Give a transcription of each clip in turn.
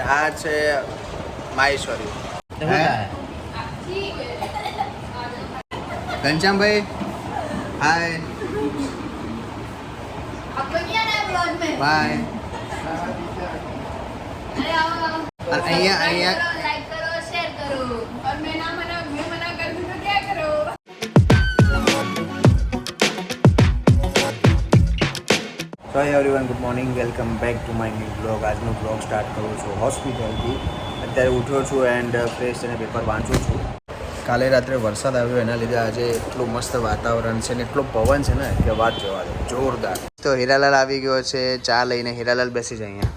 અને આ છે માહેશ્વરી. ઘનશ્યામભાઈ હાય બાય. અહીંયા so everyone good morning, welcome back to my new blog. આજનો બ્લોગ સ્ટાર્ટ કરું છું હોસ્પિટલથી. અત્યારે ઉઠ્યો છું એન્ડ ફ્રેશ અને પેપર વાંચું છું. કાલે રાત્રે વરસાદ આવ્યો એના લીધે આજે એટલું મસ્ત વાતાવરણ છે ને એટલો પવન છે ને કે વાત જોવા દો, જોરદાર. તો હીરાલાલ આવી ગયો છે ચા લઈને. હીરાલાલ બેસી જાય અહીંયા,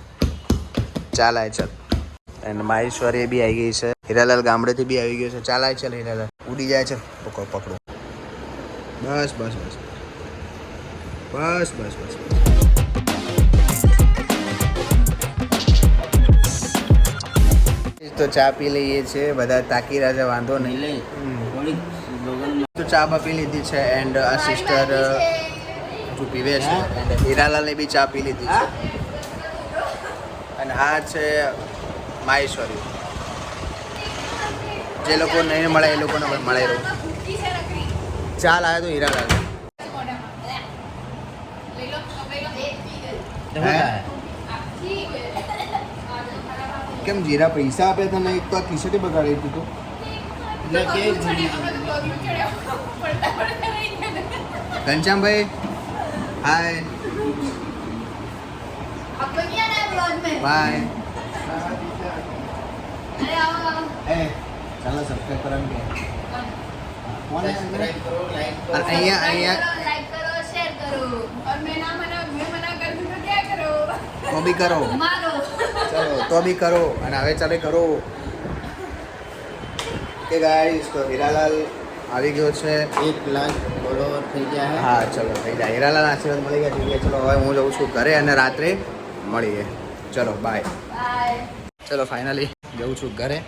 ચા લાય ચાલ. એન્ડ માહેશ્વરી બી આવી ગઈ છે. હીરાલાલ ગામડેથી બી આવી ગયો છે. ચા લાય ચાલ હીરાલાલ. ઉડી જાય છે, પકડો. બસ બસ બસ બસ બસ બસ. તો ચા પી લઈએ છીએ, બધા તાકી રહ્યા છે, વાંધો નહીં. તો ચા બા પી લીધી છે એન્ડ આ સિસ્ટર જો પીવે છે એન્ડ હીરાલાલને બી ચા પી લીધી છે. અને આ છે માહેશ્વરી. જે લોકો નહીં મળે એ લોકોને પણ મળે રહ્યું. ચા લાવે તો હીરાલાલ. કેમ જીરા પૈસા આપે તો નહીં તો ટી-શર્ટ બગાડી દીધું. ઘનશ્યામભાઈ હાય બાય. ચાલો સબસ્ક્રાઈબ કરવાનું કે અહીંયા તો બી કરો, ચલો તો બી કરો. અને હવે ચાલે કરો કે ગાઈસ. તો હીરાલાલ આવી ગયો છે. 1 લાખ ફોલોવર થઈ ગયા છે. હા ચલો થઈ જાય. હીરાલાલ આશીર્વાદ મળી ગયા થઈ ગયા. ચલો હવે હું જઉં છું ઘરે અને રાત્રે મળીએ. ચલો બાય. ચલો ફાઇનલી જઉં છું ઘરે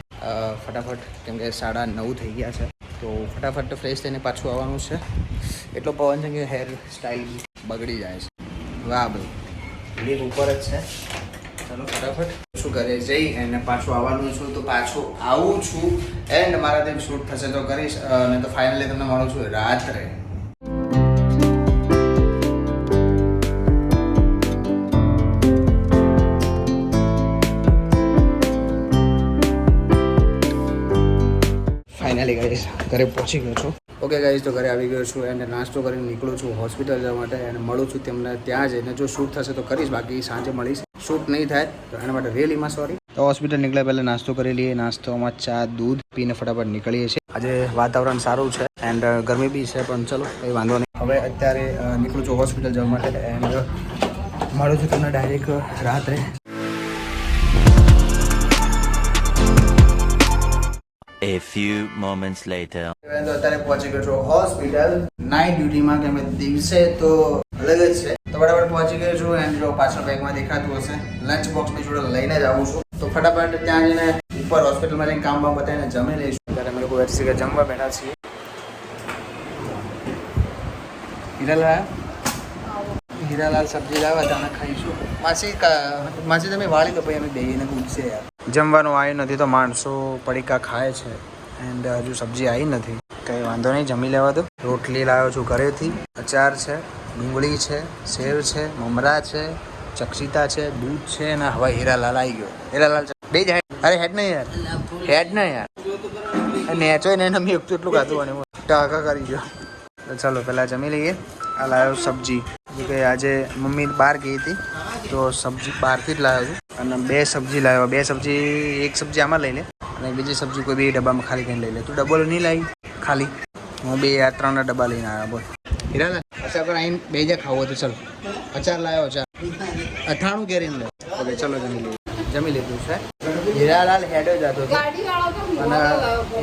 ફટાફટ, કેમ કે 9:30 થઈ ગયા છે. તો ફટાફટ ફ્રેશ થઈને પાછું આવવાનું છે. એટલો પવન છે કે હેર સ્ટાઇલ બગડી જાય છે. વાહ ભાઈ, લીક ઉપર જ છે. ચલો ફટાફટ શું ઘરે જઈ અને પાછું આવવાનું છું. તો પાછું આવું છું એન્ડ મારાથી શૂટ થશે તો કરીશ, અને તો ફાઇનલી તમને મળું છું રાત્રે. ફાઇનલી ગાઈસ ઘરે પહોંચી ગયો છું. ઓકે ગાઈસ, તો ઘરે આવી ગયો છું એન્ડ નાસ્તો કરીને નીકળું છું હોસ્પિટલ જવા માટે. અને મળું છું તેમને ત્યાં જઈને. જો શૂટ થશે તો કરીશ, બાકી સાંજે મળીશ. શૂટ નહીં થાય તો એના માટે રિયલીમાં સોરી. તો હોસ્પિટલ નીકળ્યા પહેલાં નાસ્તો કરી લઈએ. નાસ્તોમાં ચા દૂધ પીને ફટાફટ નીકળીએ છીએ. આજે વાતાવરણ સારું છે એન્ડ ગરમી બી છે, પણ ચલો કંઈ વાંધો નહીં. હવે અત્યારે નીકળું છું હોસ્પિટલ જવા માટે એન્ડ મળું છું તમને ડાયરેક્ટ રાત્રે. A few moments later. તો અત્યારે પહોંચી ગયો છું હોસ્પિટલ નાઇટ ડ્યુટીમાં, કે દિવસે તો અલગ જ છે. તો બરાબર પહોંચી ગયો છું એન્ડ જો પાછળ બેગમાં દેખાતું હશે લંચ બોક્સ બી જોડે લઈને જ આવું છું. તો ફટાફટ ત્યાં જઈને ઉપર હોસ્પિટલમાં જઈને કામ બતાવીને જમી લઈશું. ત્યારે અમે લોકો વેચી જમવા બેઠા છીએ. હીરાલાલ સબ્જી લાવ્યા હતા, અમે ખાઈશું. માસી તમે વાળી દો પછી અમે બેહીને પૂછશે યાર. જમવાનું આવ્યું નથી તો માણસો પડીકા ખાય છે એન્ડ હજુ સબ્જી આવી નથી. કંઈ વાંધો નહીં, જમી લેવા દો. રોટલી લાવ્યો છું ઘરેથી, અચાર છે, ડુંગળી છે, સેવ છે, મમરા છે, ચક્ષિતા છે, દૂધ છે અને હવે હીરાલાલ આવી ગયો. હીરાલાલ બે જાય. અરે હેડ નહીં યાર, હેડ નહીં યાર. નેચોય ને મેં એટલું ખાધું અને ટાકા કરી ગયો. તો ચાલો પહેલાં જમી લઈએ. આ લાવ્યો સબ્જી, કે આજે મમ્મી બહાર ગઈ હતી તો સબ્જી બહારથી જ લાવ્યો છું. અને 2 સબ્જી લાવ્યો. 2 સબ્જી, એક સબ્જી આમાં લઈ લે અને બીજી સબ્જી કોઈ બી ડબ્બામાં ખાલી કરીને લઈ લે. તું ડબ્બો નહીં લાવી ખાલી, હું 3 ડબ્બા લઈને આવ્યો. બોલ હીરાલાલ, અચાર પર આવીને બે જા ખાવો તો ચાલો. અચાર લાવ્યો, અચાર અથાણું કેરીને લે. ઓકે ચલો જમી લીધું છે. હીરાલાલ હેડો જતો હતો અને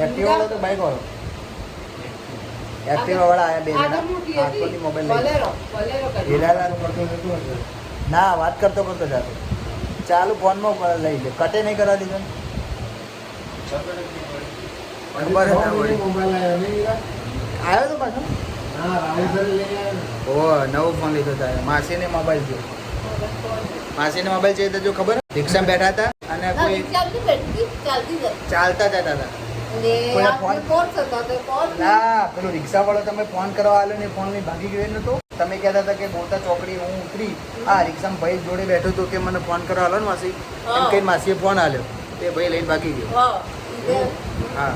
એક્ટિવાવાળો તો બાઇક વાળો. એક્ટિવાવાળા આવ્યા 2 જણા, હાથમાંથી મોબાઈલ લઈ. હીરાલાલ ના વાત કરતો જતો ચાલુ ફોનમાં લઈ લે, કટે નહીં કરવા દીધો. આવ્યો તો પાછો. ઓ નવો ફોન લીધો તારે. માસીને મોબાઈલ છે, માસીને મોબાઈલ છે તો જો ખબર રિક્ષામાં બેઠા હતા અને કોઈ ચાલતા જતા હતા. ના પેલો રિક્ષા વાળો તમે ફોન કરવા આવ્યો ને ફોન લઈને ભાગી ગયો નતો. તમે કહેતા હતા કે ગોતા ચોકડી હું ઉતરી રિક્ષામાં ભાઈ જોડે બેઠો હતો કે મને ફોન કરવા આવ્યો ને માસી એમ કઈ માસીએ ફોન આવ્યો તે ભાઈ લઈને ભાગી ગયો. હા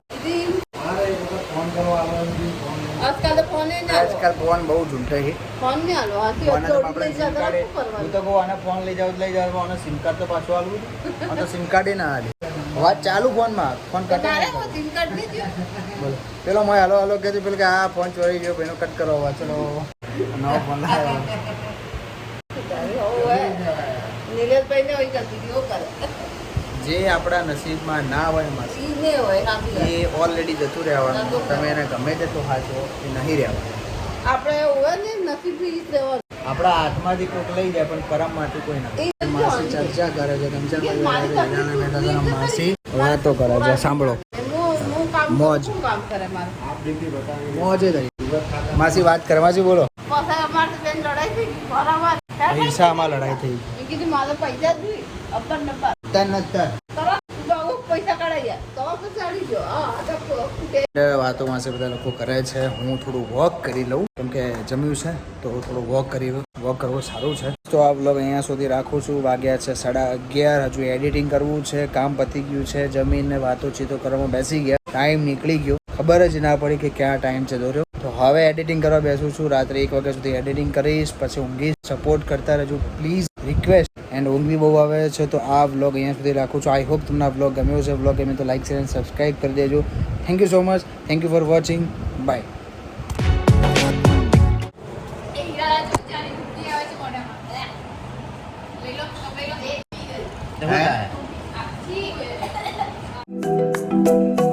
ફોન કરવા આવ્યો. આજકાલ ફોન બહુ ઝૂંઠે છે. હું તો કહું આને ફોન લઈ જાવ આને સિમ કાર્ડ તો પાછું આલવું અને સિમ કાર્ડ ના આલે વાત ચાલુ ફોનમાં ફોન કટ બોલો પેલો મેં હાલો હાલો કે પેલો કે આ ફોન ચોરી ગયો એનો કટ કરો ચલો નવો ફોન લાવ્યો. જે આપણા નસીબમાં ના હોય માસી એ ઓલરેડી જતું રહેવાનું. તમે એને ગમે તે તો હાચો એ નહીં રહેવાનું. આપણા હાથમાંથી કોઈક લઈ જાય પણ કરમમાંથી કોઈ ના. માસી ચર્ચા કરે છે માસી વાતો કરે છે સાંભળો મોજ મોજે થઈ. માસી વાત કરવા છે બોલો. પૈસામાં લડાઈ થઈ. વાતો માસે બધા લોકો કરે છે. હું થોડું વોક કરી લઉં કેમ કે જમ્યું છે તો થોડું વોક કરવું સારું છે. તો આ વ્લોગ અહીંયા સુધી રાખું છું. વાગ્યા છે 11:30. હજુ એડિટિંગ કરવું છે. કામ પતી ગયું છે. જમીનને વાતોચીતો કરવામાં બેસી ગયા. ટાઈમ નીકળી ગયો ખબર જ ના પડી કે ક્યાં ટાઈમ છે દોર્યો. તો હવે એડિટિંગ કરવા બેસું છું. રાત્રે 1 વાગ્યા સુધી એડિટિંગ કરીશ પછી ઊંઘીશ. સપોર્ટ કરતા રહેજો પ્લીઝ રિક્વેસ્ટ. એન્ડ ઊંઘ બી બહુ આવે છે તો આ વ્લોગ અહીંયા સુધી રાખું છું. આઈ હોપ તમને આ વ્લોગ ગમ્યો છે. વ્લોગ ગમે તો લાઈક શેર અને સબસ્ક્રાઈબ કરી દેજો. Thank you so much. Thank you for watching. Bye. Hãy subscribe cho kênh Ghiền Mì Gõ để không bỏ lỡ